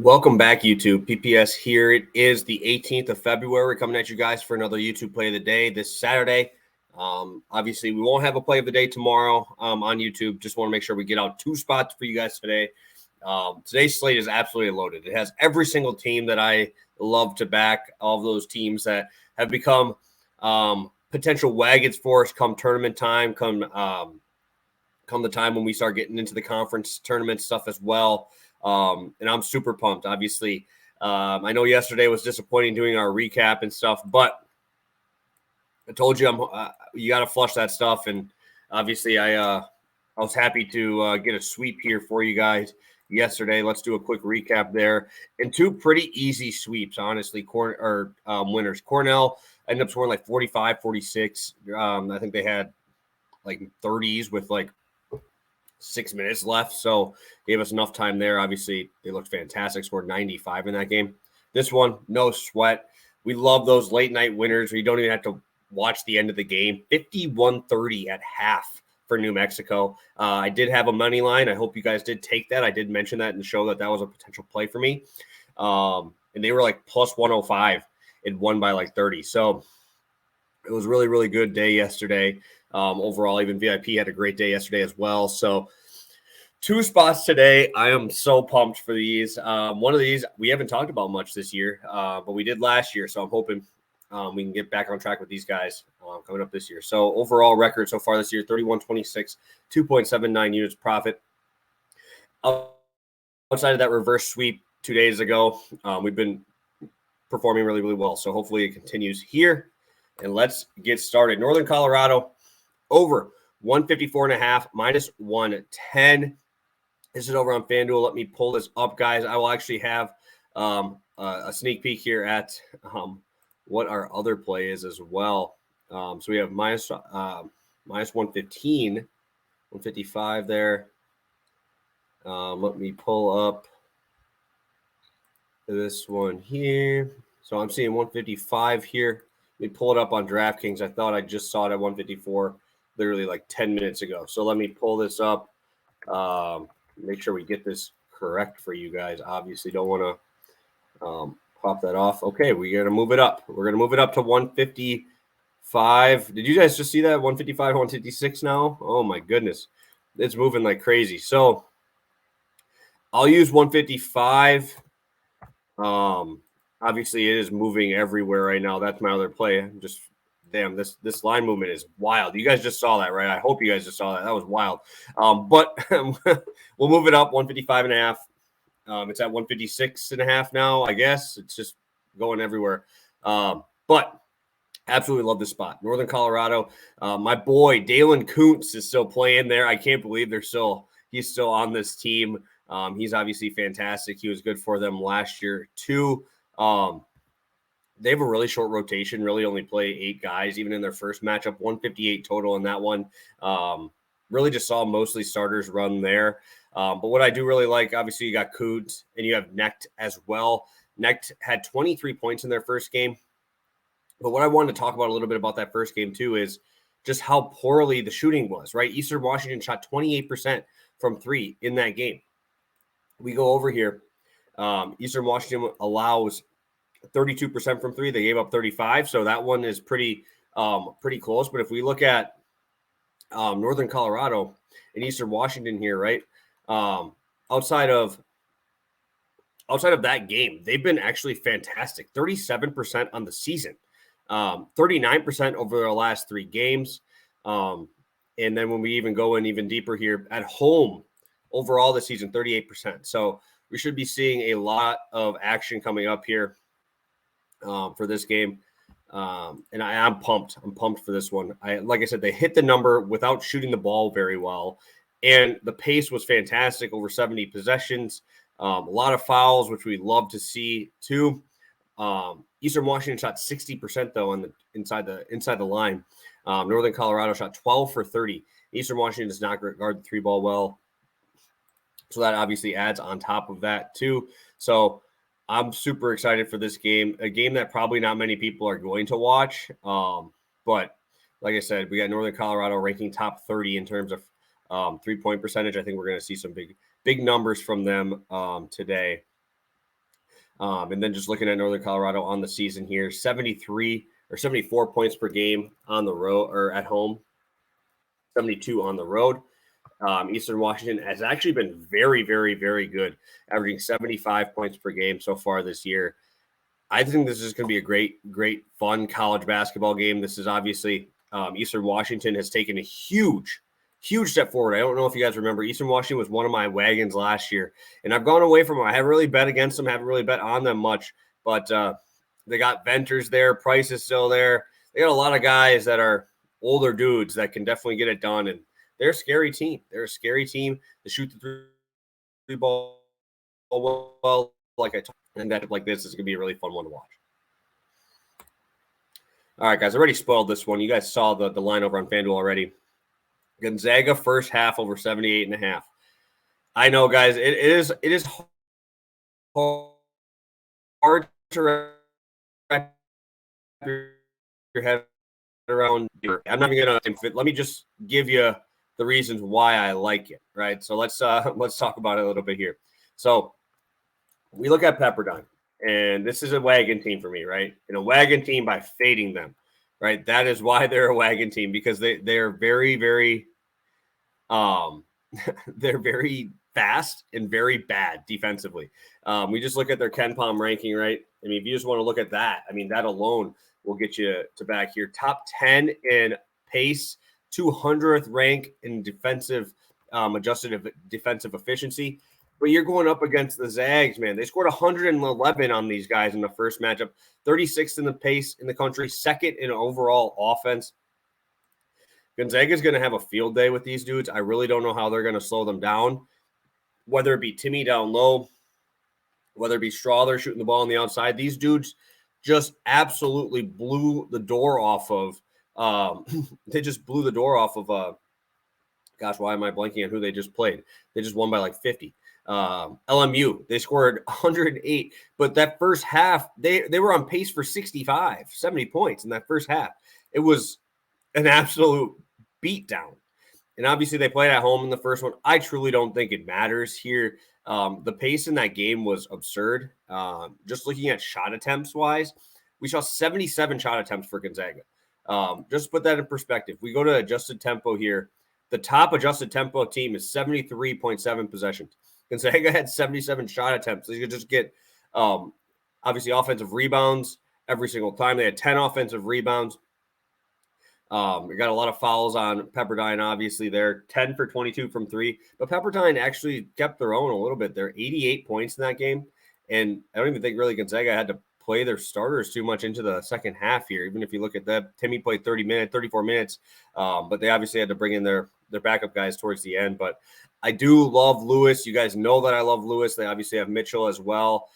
Welcome back, YouTube. PPS here. It is the 18th of February. Coming at you guys for another YouTube play of the day this Saturday. Obviously, we won't have a play of the day tomorrow on YouTube. Just want to make sure we get out two spots for you guys today. Today's slate is absolutely loaded. It has every single team that I love to back, all of those teams that have become potential wagons for us come tournament time, come the time when we start getting into the conference tournament stuff as well. And I'm super pumped. Obviously, I know yesterday was disappointing doing our recap and stuff, but I told you you got to flush that stuff. And obviously, I was happy to get a sweep here for you guys yesterday. Let's do a quick recap there. And two pretty easy sweeps, honestly. Winners. Cornell ended up scoring like 45, 46. I think they had like 30s with like 6 minutes left, so gave us enough time there. Obviously, they looked fantastic, scored 95 in that game. This one, no sweat. We love those late night winners where you don't even have to watch the end of the game. 51-30 at half for New Mexico. I did have a money line. I hope you guys did take that. I did mention that in the show that was a potential play for me. And they were like plus 105 and won by like 30. So it was really, really good day yesterday. Overall, even VIP had a great day yesterday as well. So two spots today. I am so pumped for these. One of these we haven't talked about much this year, but we did last year. So I'm hoping we can get back on track with these guys coming up this year. So overall record so far this year, 31-26, 2.79 units profit. Outside of that reverse sweep 2 days ago, we've been performing really, really well. So hopefully it continues here. And let's get started. Northern Colorado over 154.5 minus 110. This is over on FanDuel. Let me pull this up, guys. I will actually have a sneak peek here at what our other play is as well. So we have minus 115, 155 there. Let me pull up this one here. So I'm seeing 155 here. Let me pull it up on DraftKings. I thought I just saw it at 154 literally like 10 minutes ago. So let me pull this up. Make sure we get this correct for you guys. Obviously, don't want to pop that off. Okay, we're going to move it up. We're going to move it up to 155. Did you guys just see that? 155, 156 now? Oh, my goodness. It's moving like crazy. So I'll use 155. Obviously, it is moving everywhere right now. That's my other play. Damn, this line movement is wild. You guys just saw that, right? I hope you guys just saw that. That was wild. But we'll move it up 155.5. It's at 156.5 now, I guess. It's just going everywhere. But absolutely love this spot. Northern Colorado. My boy, Dalen Kuntz, is still playing there. I can't believe he's still on this team. He's obviously fantastic. He was good for them last year, too. They have a really short rotation, really only play 8 guys, even in their first matchup, 158 total in that one. Really just saw mostly starters run there. But what I do really like, obviously you got Kuntz and you have Necht as well. Necht had 23 points in their first game. But what I wanted to talk about a little bit about that first game too is just how poorly the shooting was, right? Eastern Washington shot 28% from 3 in that game. We go over here. Eastern Washington allows 32% from 3. They gave up 35. So that one is pretty close. But if we look at Northern Colorado and Eastern Washington here, right? Outside of that game, they've been actually fantastic. 37% on the season, 39% over their last 3 games. And then when we even go in even deeper here at home, overall this season, 38%. So we should be seeing a lot of action coming up here for this game. And I'm pumped. I'm pumped for this one. Like I said, they hit the number without shooting the ball very well. And the pace was fantastic, over 70 possessions. A lot of fouls, which we love to see too. Eastern Washington shot 60% though on the inside the line. Northern Colorado shot 12 for 30. Eastern Washington does not guard the 3-ball well. So that obviously adds on top of that too. So I'm super excited for this game, a game that probably not many people are going to watch. But like I said, we got Northern Colorado ranking top 30 in terms of 3-point percentage. I think we're going to see some big numbers from them today. And then just looking at Northern Colorado on the season here, 73 or 74 points per game on the road or at home, 72 on the road. Eastern Washington has actually been very, very, very good, averaging 75 points per game so far this year. I think this is going to be a great, great, fun college basketball game. This is obviously Eastern Washington has taken a huge, huge step forward. I don't know if you guys remember, Eastern Washington was one of my wagons last year, and I've gone away from them. I haven't really bet against them, haven't really bet on them much, but they got Venters there. Price is still there. They got a lot of guys that are older dudes that can definitely get it done, and they're a scary team. They're a scary team to shoot the three ball well, like I talked. And that like this is going to be a really fun one to watch. All right, guys, I already spoiled this one. You guys saw the line over on FanDuel already. Gonzaga first half over 78.5. I know, guys, it is hard to wrap your head around. I'm not even going to – let me just give you the reasons why I like it, right? So let's talk about it a little bit here. So we look at Pepperdine, and this is a wagon team for me, right? And a wagon team by fading them, right? That is why they're a wagon team, because they're very, very they're very fast and very bad defensively. We just look at their KenPom ranking, right? I mean, if you just want to look at that, I mean, that alone will get you to back here. Top 10 in pace, 200th rank in defensive adjusted defensive efficiency. But you're going up against the Zags, man. They scored 111 on these guys in the first matchup, 36th in the pace in the country, second in overall offense. Gonzaga is going to have a field day with these dudes. I really don't know how they're going to slow them down, whether it be Timmy down low, whether it be Strawther shooting the ball on the outside. These dudes just absolutely blew the door off of they just blew the door off of gosh, why am I blanking on who they just played? They just won by like 50. LMU, they scored 108, but that first half, they were on pace for 65, 70 points in that first half. It was an absolute beatdown. And obviously they played at home in the first one. I truly don't think it matters here. The pace in that game was absurd. Just looking at shot attempts wise, we saw 77 shot attempts for Gonzaga. Just put that in perspective. We go to adjusted tempo here. The top adjusted tempo team is 73.7 possessions. Gonzaga had 77 shot attempts. They could just get, obviously, offensive rebounds every single time. They had 10 offensive rebounds. We got a lot of fouls on Pepperdine, obviously. They're 10 for 22 from three. But Pepperdine actually kept their own a little bit. They're 88 points in that game. And I don't even think really Gonzaga had to play their starters too much into the second half here. Even if you look at that, Timmy played 34 minutes. But they obviously had to bring in their backup guys towards the end. But I do love Lewis. You guys know that I love Lewis. They obviously have Mitchell as well.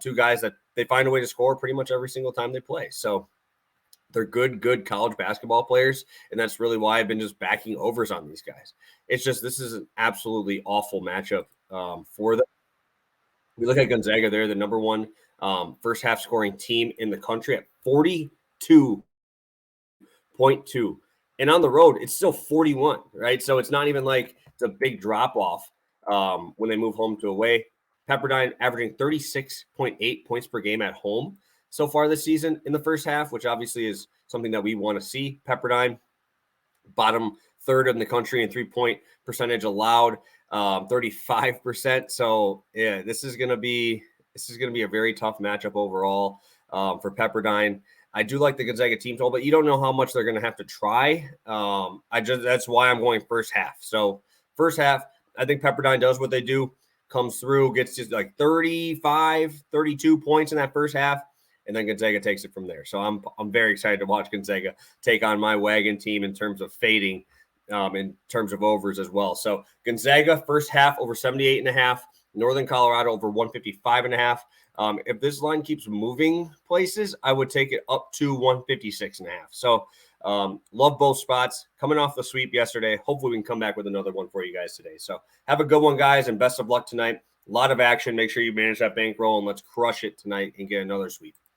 Two guys that they find a way to score pretty much every single time they play. So they're good college basketball players, and that's really why I've been just backing overs on these guys. It's just this is an absolutely awful matchup for them. We look at Gonzaga. They're the number one first half scoring team in the country at 42.2. And on the road, it's still 41, right? So it's not even like it's a big drop off when they move home to away. Pepperdine averaging 36.8 points per game at home so far this season in the first half, which obviously is something that we want to see. Pepperdine, bottom third in the country in 3-point percentage allowed, 35%. So yeah, this is going to be a very tough matchup overall for Pepperdine. I do like the Gonzaga team total, but you don't know how much they're going to have to try. That's why I'm going first half. So first half, I think Pepperdine does what they do, comes through, gets just like 35, 32 points in that first half, and then Gonzaga takes it from there. So I'm very excited to watch Gonzaga take on my wagon team in terms of fading, in terms of overs as well. So Gonzaga first half over 78.5, Northern Colorado over 155.5. If this line keeps moving places, I would take it up to 156.5. So love both spots. Coming off the sweep yesterday. Hopefully we can come back with another one for you guys today. So have a good one, guys, and best of luck tonight. A lot of action. Make sure you manage that bankroll, and let's crush it tonight and get another sweep.